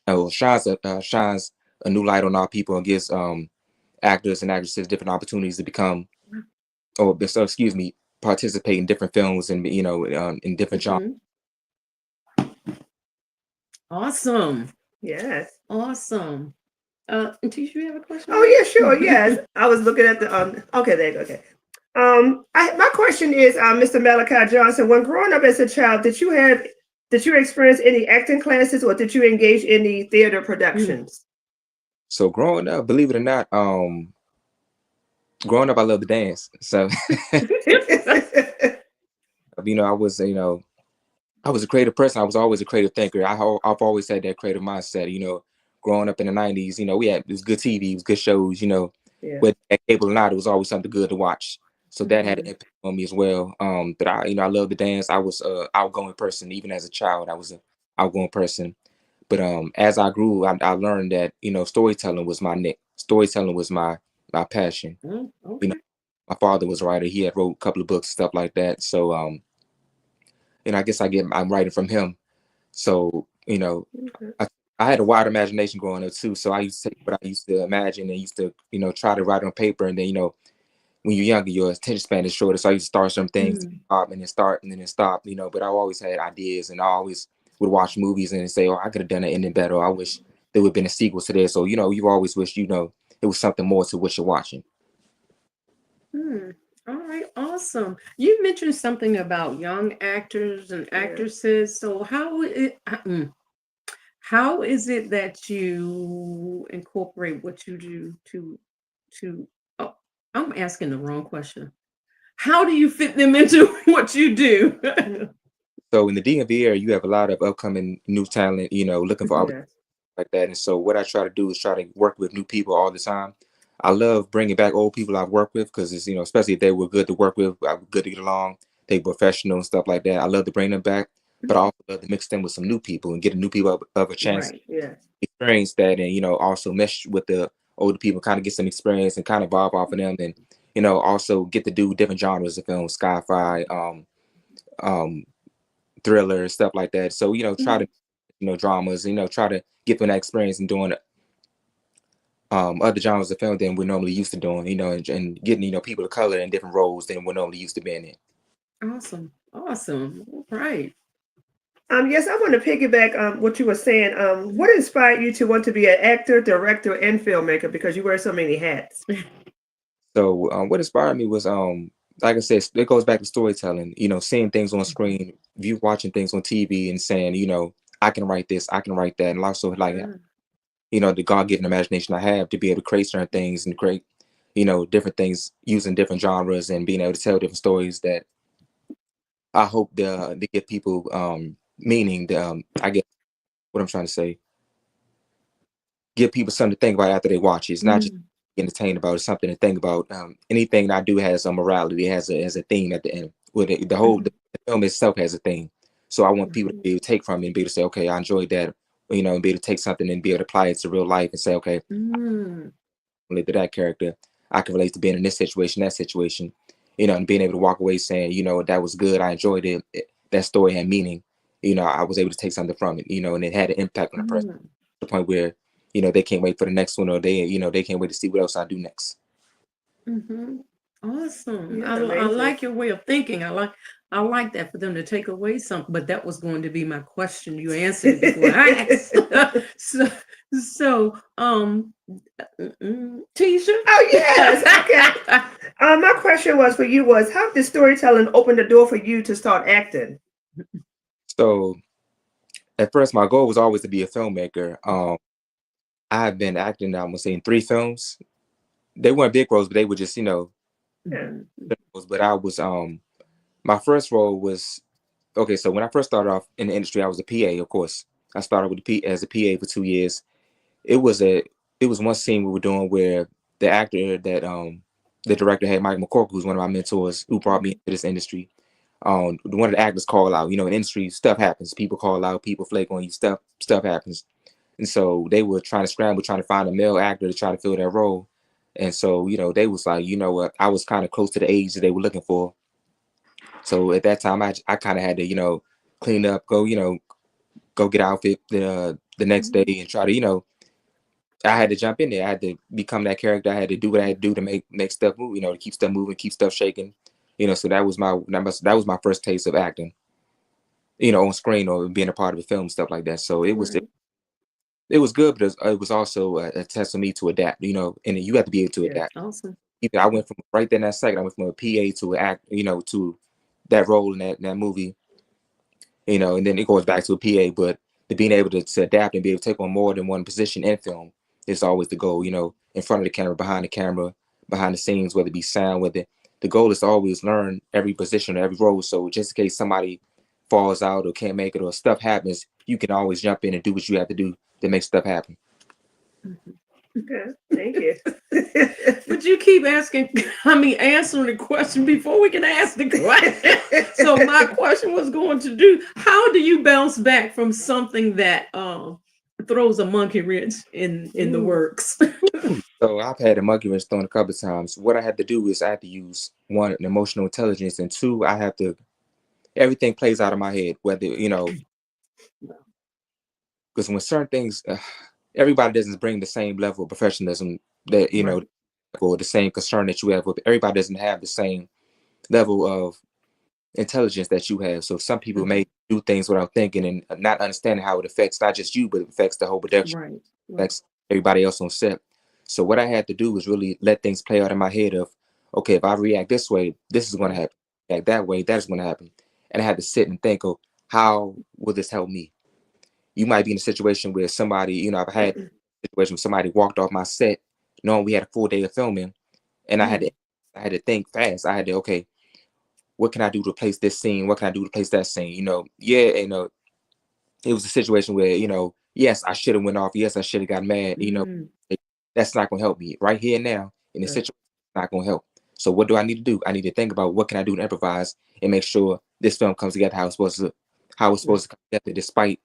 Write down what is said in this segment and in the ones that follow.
shines a new light on our people and gives actors and actresses different opportunities to become, or so excuse me, participate in different films and in different genres. Hmm. Awesome. Yes. Awesome. Tisha, you have a question? Oh yeah, sure. Yes, I was looking at the. Okay, there you go. Okay. My question is, Mr. Malachi Johnson. When growing up as a child, did you experience any acting classes, or did you engage in any theater Mm. productions? So growing up, believe it or not, growing up, I love to dance. So I was I was a creative person. I was always a creative thinker. I've always had that creative mindset. Growing up in the '90s, we had it was good TV, it was good shows. Yeah. Whether cable or not, it was always something good to watch. So that had an Mhm. impact on me as well. But I love to dance. I was a outgoing person, even as a child. I was an outgoing person. But as I grew, I learned that storytelling was my nick. Storytelling was my passion. Oh, You know, okay. my father was a writer. He had wrote a couple of books, stuff like that. So I guess I'm writing from him. So Okay. I, I had a wide imagination growing up too. So I used to take what I used to imagine and used to try to write it on paper. And then when you're younger, your attention span is shorter. So I used to start some things, Mm. stop, and then start, and then stop. But I always had ideas, and I always would watch movies and say, "Oh, I could have done it ending better. Or I wish there would have been a sequel to this." So you always wish it was something more to what you're watching. Hmm. All right, awesome. You mentioned something about young actors and Yeah. actresses. So how is it that you incorporate what you do to oh, I'm asking the wrong question. How do you fit them into what you do? So in the DMV area, you have a lot of upcoming new talent, looking for opportunities Yes. like that. And so what I try to do is try to work with new people all the time. I love bringing back old people I've worked with because it's, especially if they were good to work with, good to get along, they professional and stuff like that. I love to bring them back, but I also love to mix them with some new people and get the new people of a chance to Right. Yes. experience that and, also mesh with the older people, kind of get some experience and kind of vibe off of them and, also get to do different genres of films, sci-fi, um, thriller, stuff like that. So, try Mhm. to, dramas, try to get them that experience and doing other genres of film than we're normally used to doing, and getting, people of color in different roles than we're normally used to being in. Awesome. Awesome. All right. Yes, I want to piggyback what you were saying. What inspired you to want to be an actor, director, and filmmaker? Because you wear so many hats. So, what inspired me was, like I said, it goes back to storytelling, seeing things on Mhm. screen, view watching things on TV and saying, I can write this, I can write that. And also like, Yeah. the God-given imagination I have to be able to create certain things and create, different things using different genres and being able to tell different stories that I hope they give people meaning. I guess what I'm trying to say, give people something to think about after they watch it. It's not just Mm. entertained about; it's something to think about. Anything that I do has a morality, has a theme at the end. With the Mhm. film itself has a theme. So I want people to Mhm. be able to take from it and be able to say, okay, I enjoyed that. And be able to take something and be able to apply it to real life and say, okay, Mm. relate to that character. I can relate to being in this situation, that situation, and being able to walk away saying, that was good. I enjoyed it. That story had meaning. I was able to take something from it, and it had an impact on the person Mm. to the point where, they can't wait for the next one or they can't wait to see what else I do next. Mhm. Awesome. Yeah, I amazing. like your way of thinking. I like that for them to take away something, but that was going to be my question. You answered it before I asked. so Tisha. Oh yes, okay. My question was for you was how did storytelling open the door for you to start acting? So at first, my goal was always to be a filmmaker. I have been acting, I'm gonna say, in 3 films. They weren't big roles, but they were just, Yeah. Mhm. roles. But I was my first role was okay. So when I first started off in the industry, I was a PA, of course. I started with as a PA for 2 years. It was a it was one scene we were doing where the actor that the director had, Mike McCorkle, who's one of my mentors, who brought me Mhm. into this industry. One of the actors called out. In industry, stuff happens. People call out. People flake on you. Stuff happens. And so they were trying to scramble, trying to find a male actor to try to fill that role. And so, they was like, you know what, I was kind of close to the age that they were looking for. So at that time, I kind of had to, clean up, go get outfit, the next day and try to. I had to jump in there. I had to become that character. I had to do what I had to do to make stuff move. To keep stuff moving, keep stuff shaking. So that was my first taste of acting. On screen or being a part of a film, stuff like that. So it was good, but it was also a test for me to adapt. And you have to be able to Yeah. adapt. Awesome. I went from right there in that second. I went from a PA to act. To that role in that movie. And then it goes back to a PA, but the being able to adapt and be able to take on more than one position in film is always the goal, in front of the camera, behind the scenes, whether it be sound, whether the goal is to always learn every position or every role. So just in case somebody falls out or can't make it or stuff happens, you can always jump in and do what you have to do to make stuff happen. Okay, thank you. But you keep answering the question before we can ask the question. So my question was going to do, how do you bounce back from something that throws a monkey wrench in the works? So I've had a monkey wrench thrown a couple of times. What I had to do is I had to use one, an emotional intelligence, and two, everything plays out of my head, whether, because when certain things, everybody doesn't bring the same level of professionalism that, Right. or the same concern that you have with. Everybody doesn't have the same level of intelligence that you have. So some people may do things without thinking and not understanding how it affects not just you, but it affects the whole production, Right. affects everybody else on set. So what I had to do was really let things play out in my head of, okay, if I react this way, this is going to happen. React that way, that's going to happen. And I had to sit and think, oh, how will this help me? You might be in a situation where somebody, I've had a situation where somebody walked off my set knowing we had a full day of filming, and I had to think fast. I had to, okay, what can I do to replace this scene? What can I do to replace that scene? It was a situation where, yes, I should have went off. Yes, I should have got mad. That's not going to help me right here and now in the situation. It's not going to help. So what do I need to do? I need to think about what can I do to improvise and make sure this film comes together how it's supposed to come together, despite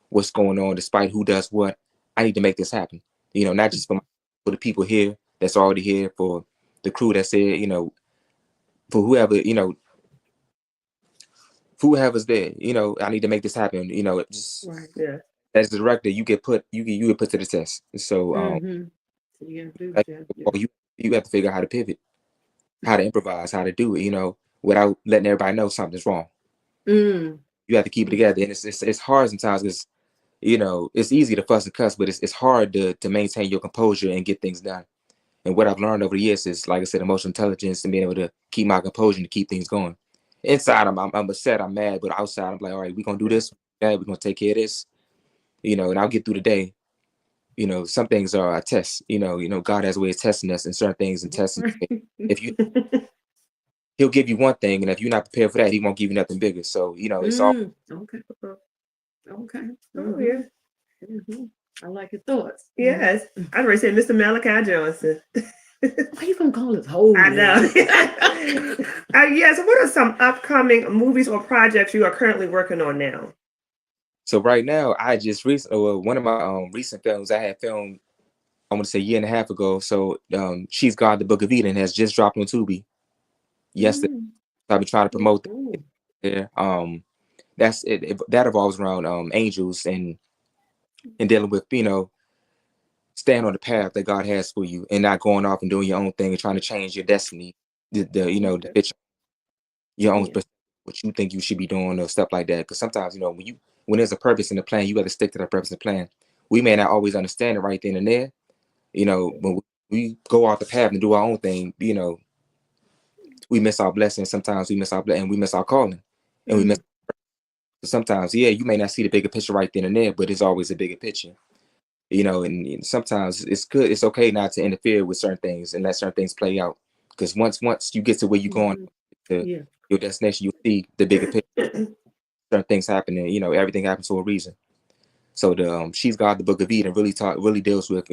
what's going on, despite who does what. I need to make this happen. Not just for the people here that's already here, for the crew that's here, for whoever's there, I need to make this happen. Just as the director, you get put to the test. So You you have to figure out how to pivot, how to improvise, how to do it, without letting everybody know something's wrong. You have to keep it together. And it's hard sometimes because, it's easy to fuss and cuss, but it's hard to maintain your composure and get things done. And what I've learned over the years is, like I said, emotional intelligence and being able to keep my composure and to keep things going. Inside, I'm upset, I'm mad, but outside, I'm like, all right, we're gonna do this. We're gonna take care of this. And I'll get through the day. Some things are a test. God has a way of testing us in certain things and testing. If He'll give you one thing, and if you're not prepared for that, He won't give you nothing bigger. So it's all. Okay. Oh, yeah. I like your thoughts. Yes. I'd already said Mr. Malachi Johnson. Why you gonna call us holy? I know. Yes. What are some upcoming movies or projects you are currently working on now? So right now, I just one of my recent films I had filmed, I want to say a year and a half ago. So She's God, the Book of Eden has just dropped on Tubi yesterday. I've been trying to promote that there. That's it. That revolves around angels and dealing with staying on the path that God has for you and not going off and doing your own thing and trying to change your destiny, to fit your own what you think you should be doing or stuff like that. Because sometimes when there's a purpose in the plan, you got to stick to that purpose and plan. We may not always understand it right then and there. When we go off the path and do our own thing, we miss our blessings. Sometimes we miss our blessing, we miss our calling, and we miss. Sometimes, you may not see the bigger picture right then and there, but it's always a bigger picture. And sometimes it's good. It's okay not to interfere with certain things and let certain things play out. Because once you get to where you're going to your destination, you'll see the bigger picture. Certain things happen, and everything happens for a reason. So the She's God, the Book of Eden really deals with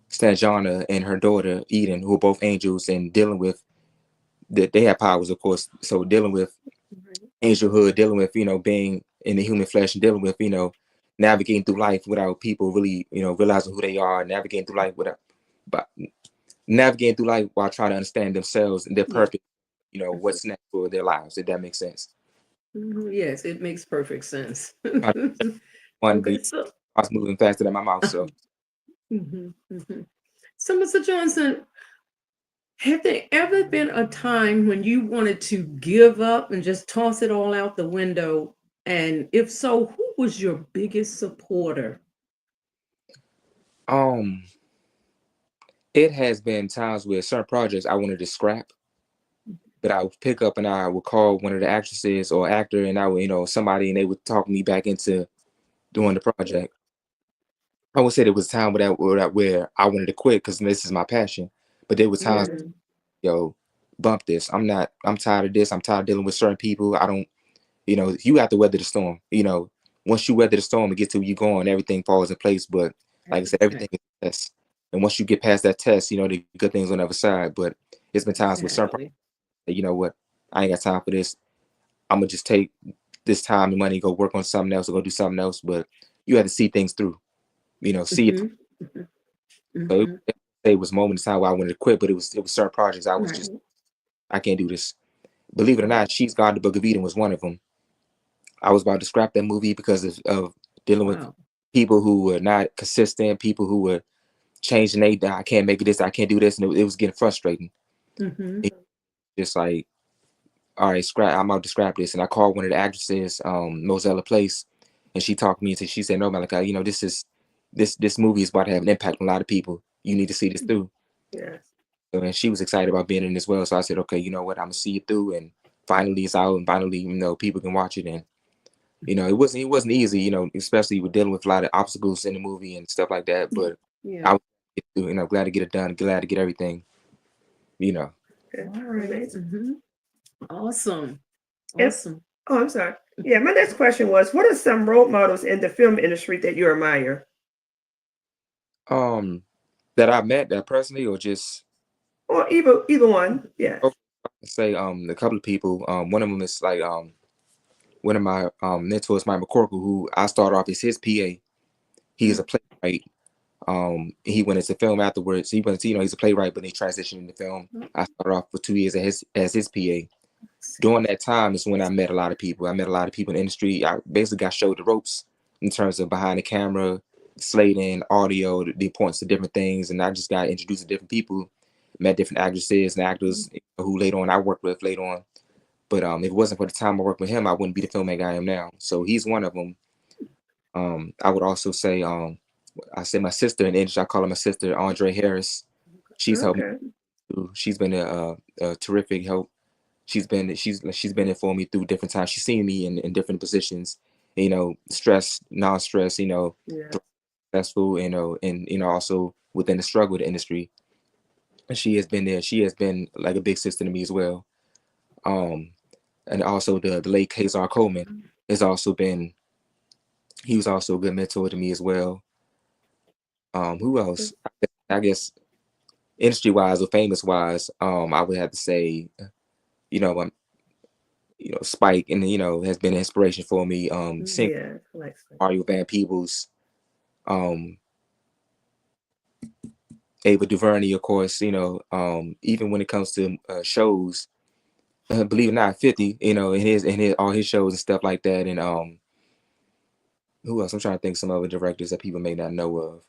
Stanjana and her daughter Eden, who are both angels, and dealing with that they have powers, of course. So dealing with angelhood, dealing with being in the human flesh, and dealing with navigating through life without people really realizing who they are, navigating through life while trying to understand themselves and their purpose. What's next for their lives, if that makes sense. Yes, it makes perfect sense. One Okay, so I was moving faster than my mouth. So Mhm, mhm. So, Mr. Johnson, have there ever been a time when you wanted to give up and just toss it all out the window? And if so, who was your biggest supporter? um it has been times where certain projects I wanted to scrap, but I would pick up and I would call one of the actresses or actor, and I would, somebody, and they would talk me back into doing the project. I would say there was a time where I wanted to quit because this is my passion, but there was times, Mhm. yo, bump this. I'm tired of this. I'm tired of dealing with certain people. I don't, you have to weather the storm. Once you weather the storm and get to where you're going, everything falls in place. But like I said, everything is a test. And once you get past that test, the good things on the other side. But it's been times with certain Exactly. you know what, I ain't got time for this. I'm gonna just take this time and money, go work on something else or go do something else. But you had to see things through, see it. Mhm, mhm, So mhm. it was moments in time where I wanted to quit, but it was certain projects I was just, Right. I can't do this. Believe it or not, She's God, the Book of Eden was one of them. I was about to scrap that movie because of dealing with Wow. people who were not consistent, people who were changing. I can't make this, I can't do this, and it was getting frustrating. Mhm. It just like, all right, scrap. I'm about to scrap this, and I called one of the actresses, Mozella Place, and she talked me into. She said, "No, Malachi, this movie is about to have an impact on a lot of people. You need to see this through." Yes. So, and she was excited about being in as well. So I said, "Okay, you know what? I'm gonna see it through, and finally it's out, and finally, people can watch it." And it wasn't easy, especially with dealing with a lot of obstacles in the movie and stuff like that. But Yeah. I was, glad to get it done, glad to get everything, you know. Okay. All right. Amazing. Mhm. Awesome. And, Awesome. oh, I'm sorry. Yeah, my next question was, what are some role models in the film industry that you admire? Um, that I met that personally, or just Or either one. Yes. okay, I can say a couple of people. One of them is like one of my mentors, Mike McCorkle, who I started off as his PA. He is a playwright. He went into film afterwards. He went to, he's a playwright, but he transitioned into film. I started off for 2 years as his PA. During that time is when I met a lot of people. I met a lot of people in the industry. I basically got showed the ropes in terms of behind the camera, slating, audio, the importance of different things, and I just got introduced to different people, met different actresses and actors who later on I worked with later on. But if it wasn't for the time I worked with him, I wouldn't be the filmmaker I am now. So he's one of them. I would also say I say my sister in English. I call her my sister, Andre Harris. She's helped me Okay. through. She's been a terrific help. She's been there for me through different times. She's seen me in different positions, stress, non-stress, Yeah. successful, and also within the struggle of the industry. And she has been there. She has been like a big sister to me as well. Um, and also the late Kazar Coleman has also been. He was also a good mentor to me as well. Who else? I guess industry wise or famous wise, I would have to say, you know, um, Spike, and has been an inspiration for me. Seeing Yeah. Like, Mario Van Peebles, um, Ava DuVernay, of course. Even when it comes to shows, believe it or not, 50, in his all his shows and stuff like that, and who else? I'm trying to think some other directors that people may not know of.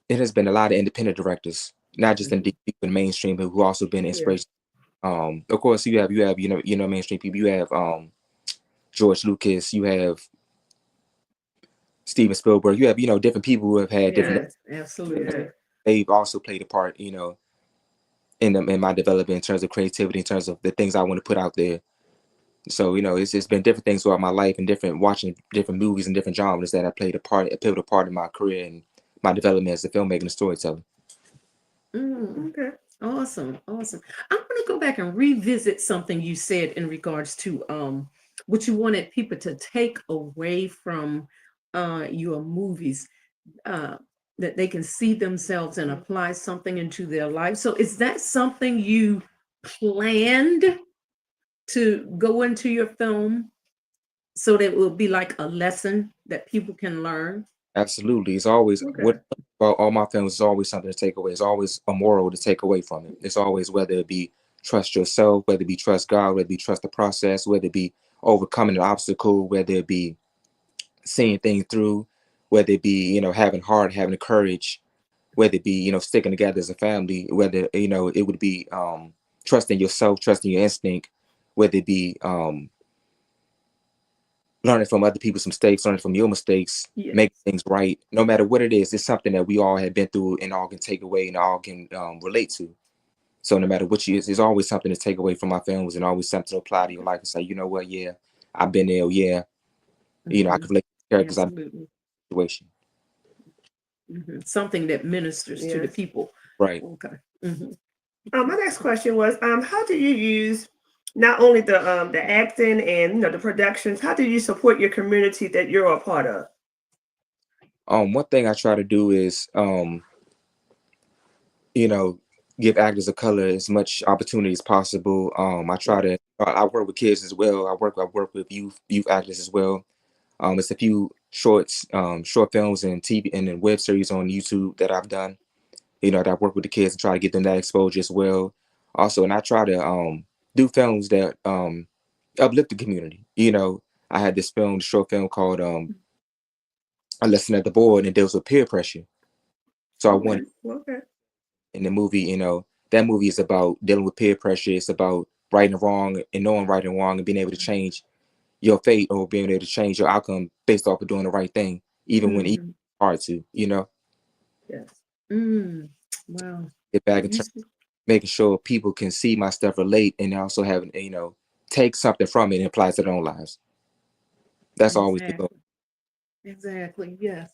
It has been a lot of independent directors, not just in Mhm. deep in mainstream, but who also been yeah. inspiration. Of course, you have mainstream people. You have George Lucas. You have Steven Spielberg. You have different people who have had different. Yes. Absolutely. They've also played a part, in my development in terms of creativity, in terms of the things I want to put out there. So it's been different things throughout my life and different watching different movies and different genres that have played a pivotal part in my career and my development as a filmmaker and storyteller. Mm. Okay. Awesome. Awesome. I'm going to go back and revisit something you said in regards to what you wanted people to take away from your movies, uh, that they can see themselves and apply something into their life. So is that something you planned to go into your film so that it will be like a lesson that people can learn? Absolutely. It's always what Okay. about all my films is always something to take away. It's always a moral to take away from it. It's always whether it be trust yourself, whether it be trust God, whether it be trust the process, whether it be overcoming an obstacle, whether it be seeing things through, whether it be, having heart, having the courage, whether it be, sticking together as a family, whether, it would be trusting yourself, trusting your instinct, whether it be learning from other people's mistakes, learning from your mistakes, Yes. make things right. No matter what it is, it's something that we all have been through and all can take away and all can relate to. So no matter what there's always something to take away from my films and always something to apply to your life and say, you know what, yeah, I've been there, yeah. I can relate to the characters I'm in Absolutely. the situation. Something that ministers to the Yes. people. Right. Okay. My next question was, how do you use not only the acting and the productions? How do you support your community that you're a part of? One thing I try to do is give actors of color as much opportunity as possible. I try to I work with kids as well. I work with youth actors as well. It's a few short films and TV and then web series on YouTube that I've done. That I work with the kids and try to get them that exposure as well. Also, and I try to do films that uplift the community. I had this short film called A Lesson at the Board, and it deals with peer pressure. So I wanted Okay. in the movie, that movie is about dealing with peer pressure. It's about right and wrong and knowing right and wrong and being able to change your fate or being able to change your outcome based off of doing the right thing, even when it's hard to, Yes. Wow. get back and making sure people can see my stuff, relate, and also have, take something from it and apply it to their own lives. That's always the goal. Exactly. Yes.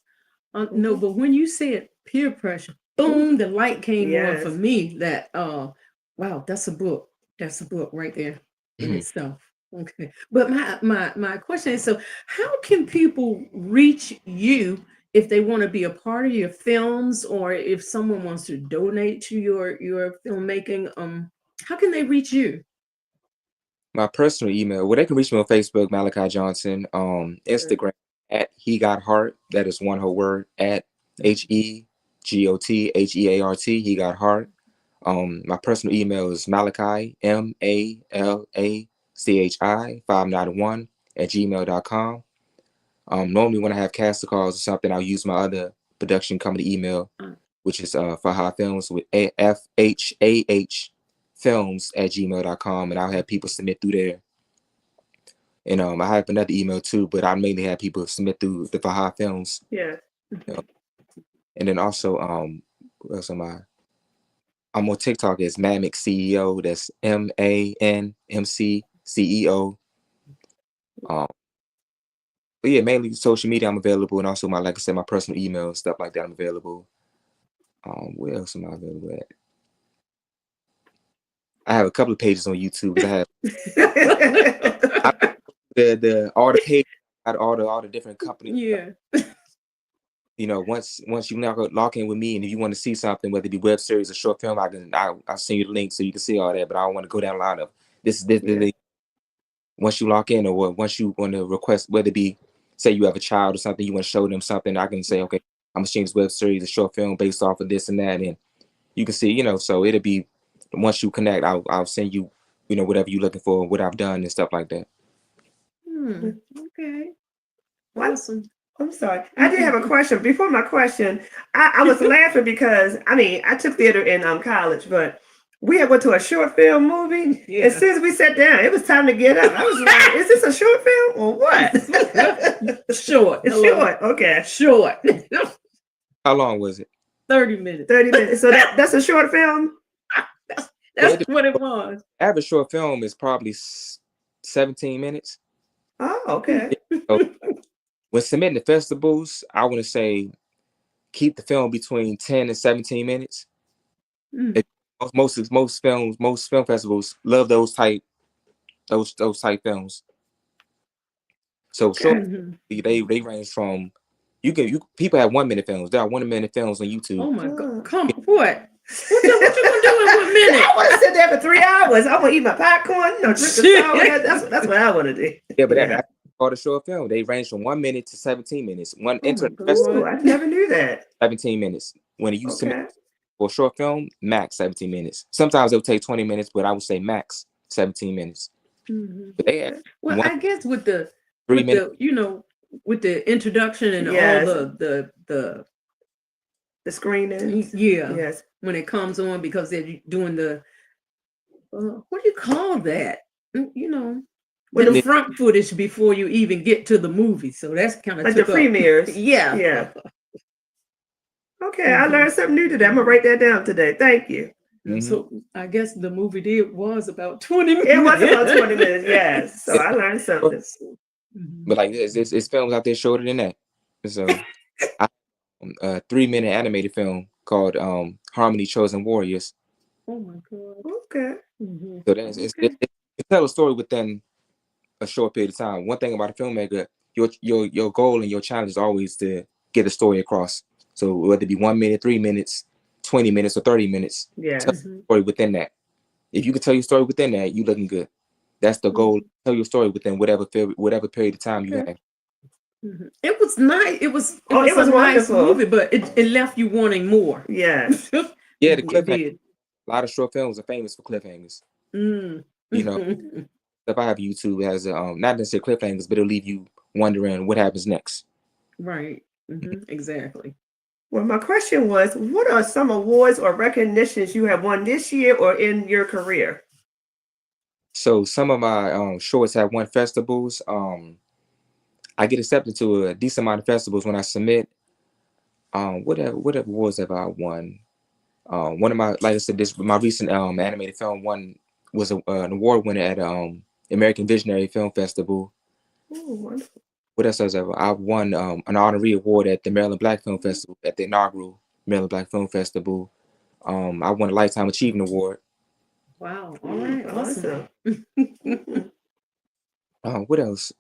No, but when you said peer pressure, boom, the light came on for me that, wow, that's a book. That's a book right there in itself. Okay. But my question is, so how can people reach you if they want to be a part of your films, or if someone wants to donate to your filmmaking? How can they reach you? My personal email, well, they can reach me on Facebook, Malachi Johnson, Instagram at He Got Heart. That is one whole word, at HEGOTHEART, He Got Heart. My personal email is Malachi, MALACHI 591 at gmail.com. Normally when I have casting calls or something, I'll use my other production company email, which is Faha Films with FHAH films at gmail.com, and I'll have people submit through there. And I have another email too, but I mainly have people submit through the Faha Films. Yeah. And then also, what else am I? I'm on TikTok as Mammoth CEO. That's MANMCCEO. But yeah, mainly social media I'm available, and also like I said, my personal email, stuff like that I'm available. Where else am I available at? I have a couple of pages on YouTube because I have all the pages, all the different companies. Yeah. Once you lock in with me, and if you want to see something, whether it be web series or short film, I'll send you the link so you can see all that. But I don't want to go down a line of this. Once you lock in, or once you want to request, whether it be, say you have a child or something, you want to show them something, I can say, okay, I'm gonna change this web series, a short film based off of this and that, and you can see, so it'll be, once you connect, I'll send you, whatever you're looking for, what I've done and stuff like that. Okay. Awesome. I'm sorry. I did have a question. Before my question, I was laughing because I took theater in college, but we had went to a short film movie. Yeah. As soon as we sat down, it was time to get up. I was like, "Is this a short film or what?" Short. It's short. Okay. Short. How long was it? 30 minutes. 30 minutes. So that's a short film. That's what it was. Average short film is probably 17 minutes. Oh, okay. So, when submitting to festivals, I want to say keep the film between 10 and 17 minutes. Most film festivals love those type films. So short, they range from people have 1 minute films. There are 1 minute films on YouTube. Oh my God! Come what? What you gonna do in 1 minute? I want to sit there for 3 hours. I want to eat my popcorn, drink a soda. That's what I want to do. Yeah, but that's called a short film. They range from 1 minute to 17 minutes. I never knew that. 17 minutes. When you submit for a short film, max 17 minutes. Sometimes it'll take 20 minutes, but I would say max 17 minutes. But they have I guess with the 3 minutes. with the introduction and Yes. all the screening. Yeah. Yes. When it comes on, because they're doing the what do you call that? You know, When the front footage before you even get to the movie. So that's kind of like the premieres. Yeah. Yeah. Okay, I learned something new today. I'm gonna write that down today. Thank you. So I guess the movie was about 20 minutes. It was about 20 minutes, yes. So I learned something. But like it's films out there shorter than that. So a 3-minute animated film called Harmony Chosen Warriors. Oh my God. Okay. So that's it tell a story within a short period of time. One thing about a filmmaker, your goal and your challenge is always to get a story across. So whether it be 1 minute, 3 minutes, 20 minutes, or 30 minutes, yes. tell a story within that. If you can tell your story within that, you looking good. That's the goal. Tell your story within whatever period of time you have. It was nice. It was it was a nice wonderful movie, but it left you wanting more. Yes. Yeah, the cliffhanger. A lot of short films are famous for cliffhangers. You know, if I have YouTube, it has not necessarily cliffhangers, but it'll leave you wondering what happens next. Right. Exactly. Well, my question was, what are some awards or recognitions you have won this year or in your career? So some of my shorts have won festivals. I get accepted to a decent amount of festivals when I submit. What awards have I won? One of my, like I said, my recent animated film was an award winner at American Visionary Film Festival. Oh, wonderful. What else has I've won an honorary award at the Maryland Black Film Festival, at the inaugural Maryland Black Film Festival. I won a Lifetime Achievement Award. Wow. All right. Awesome. What else?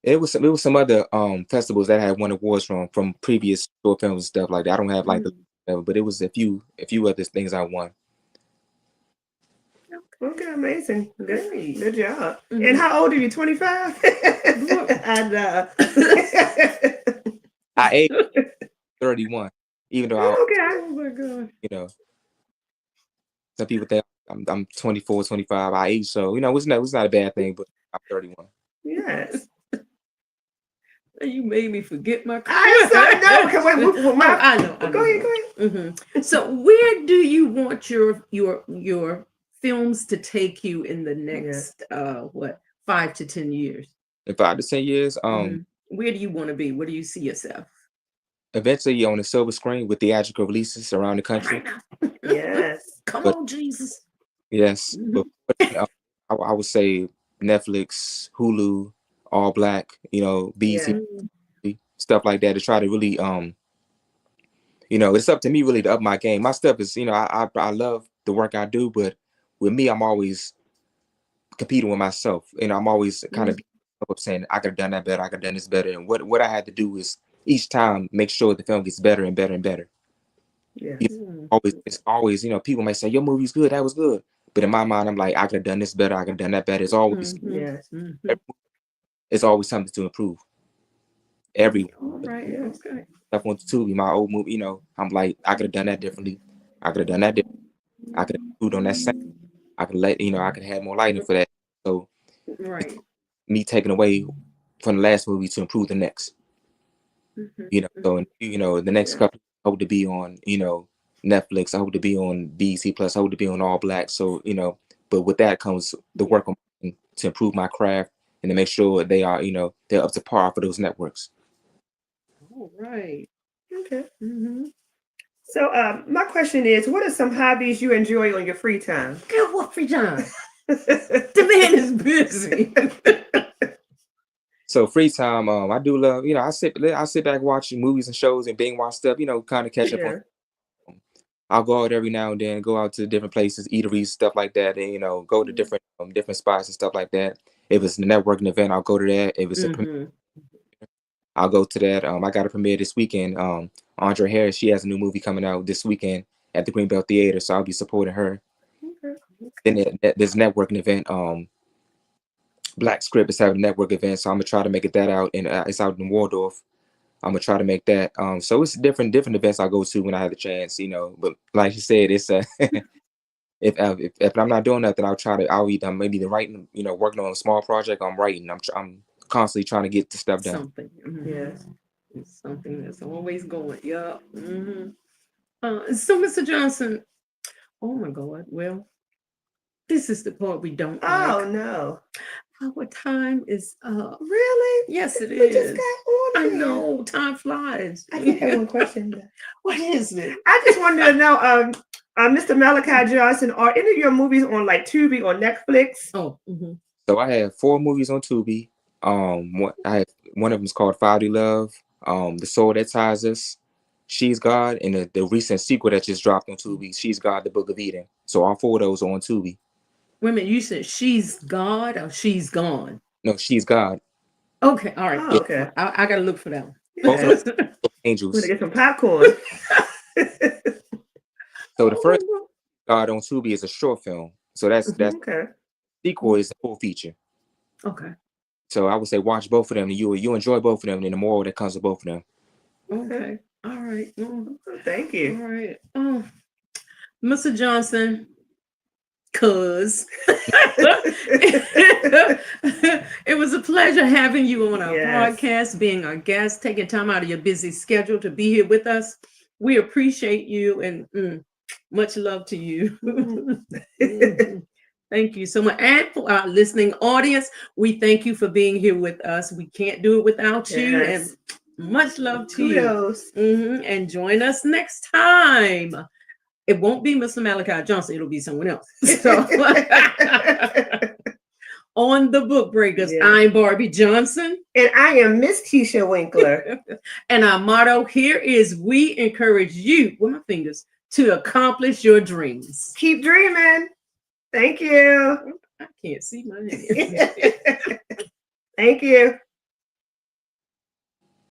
It was some other festivals that I had won awards from previous short films and stuff like that. I don't have like but it was a few other things I won. Okay, amazing. Good job. And how old are you? 25? I know. I aged 31, even though oh my God. You know, some people think I'm 24, 25. I age, so it's not a bad thing, but I'm 31. Yes. You made me forget my. I know. Go ahead. So, where do you want your films to take you in the next 5 to 10 years? In 5 to 10 years, where do you want to be? Where do you see yourself? Eventually on the silver screen with theatrical releases around the country. Yes. Come on, Jesus. Yes, but I would say Netflix, Hulu, All Black, BET, stuff like that, to try to really it's up to me really to up my game. My stuff is, I love the work I do, but with me, I'm always competing with myself. I'm always kind of saying I could have done that better, I could have done this better. And what I had to do is each time make sure the film gets better and better and better. Yeah. It's always, people might say your movie's good, that was good. But in my mind, I'm like, I could have done this better, I could have done that better. It's always it's always something to improve. Every right, okay. Stuff on Tubi, my old movie, I'm like, I could have done that differently. I could have done that differently. I could have improved on that sound. I could I could have had more lighting for that. So me taking away from the last movie to improve the next. So the next couple I hope to be on, Netflix, I hope to be on BET Plus, I hope to be on All Black. So, but with that comes the work on to improve my craft and to make sure they are, they're up to par for those networks. All right. Okay. So my question is, what are some hobbies you enjoy on your free time? Girl, what free time? The man is busy. So free time, I do love, I sit back watching movies and shows and binge watch stuff, kind of catch up on. I'll go out every now and then, go out to different places, eateries, stuff like that, and go to different spots and stuff like that. If it's a networking event, I'll go to that. If it's a premiere, I'll go to that. I got a premiere this weekend. Andre Harris, she has a new movie coming out this weekend at the Greenbelt Theater, so I'll be supporting her. Then there's a networking event. Black Script is having a network event, so I'm gonna try to make that out, and it's out in Waldorf. I'm gonna try to make that. So it's different events I go to when I have the chance, But like you said, it's if I'm not doing nothing, I'll either maybe the writing, working on a small project. I'm writing. I'm constantly trying to get the stuff done. Something. Yes. It's something that's always going. Yeah. So, Mr. Johnson, oh my God. Well, this is the part we don't Oh like. no. Our time is up. Really? Yes, it We is. just got on I here. know. Time flies. I just have one question. Though. What is it? I just wanted to know, Mr. Malachi Johnson, are any of your movies on like Tubi or Netflix? Oh, So I have 4 movies on Tubi. One of them is called Fatherly Love, The Soul That Ties Us, She's God, and the recent sequel that just dropped on Tubi, She's God, The Book of Eden. So all 4 of those are on Tubi. wait a minute. You said she's God or she's gone? No, She's God. Okay. All right. Oh, okay. I got to look for that one. Both Yes. of them angels. We're gonna get some popcorn. So the first God on Tubi is a short film. So that's Okay. sequel is a full feature. Okay. So I would say watch both of them, and you enjoy both of them, and the moral that comes with both of them. Okay. All right. Thank All you. right. Oh, Mr. Johnson, cuz it was a pleasure having you on our Yes. podcast, being our guest, taking time out of your busy schedule to be here with us. We appreciate you and much love to you. Thank you so much. And for our listening audience, we thank you for being here with us. We can't do it without you. Yes. And much love to Kudos. you. And join us next time. It won't be Mr. Malachi Johnson. It'll be someone else. So, on the Book Breakers, Yeah. I'm Barbie Johnson. And I am Miss Keisha Winkler. And our motto here is we encourage you, with my fingers, to accomplish your dreams. Keep dreaming. Thank you. I can't see my hand. Thank you.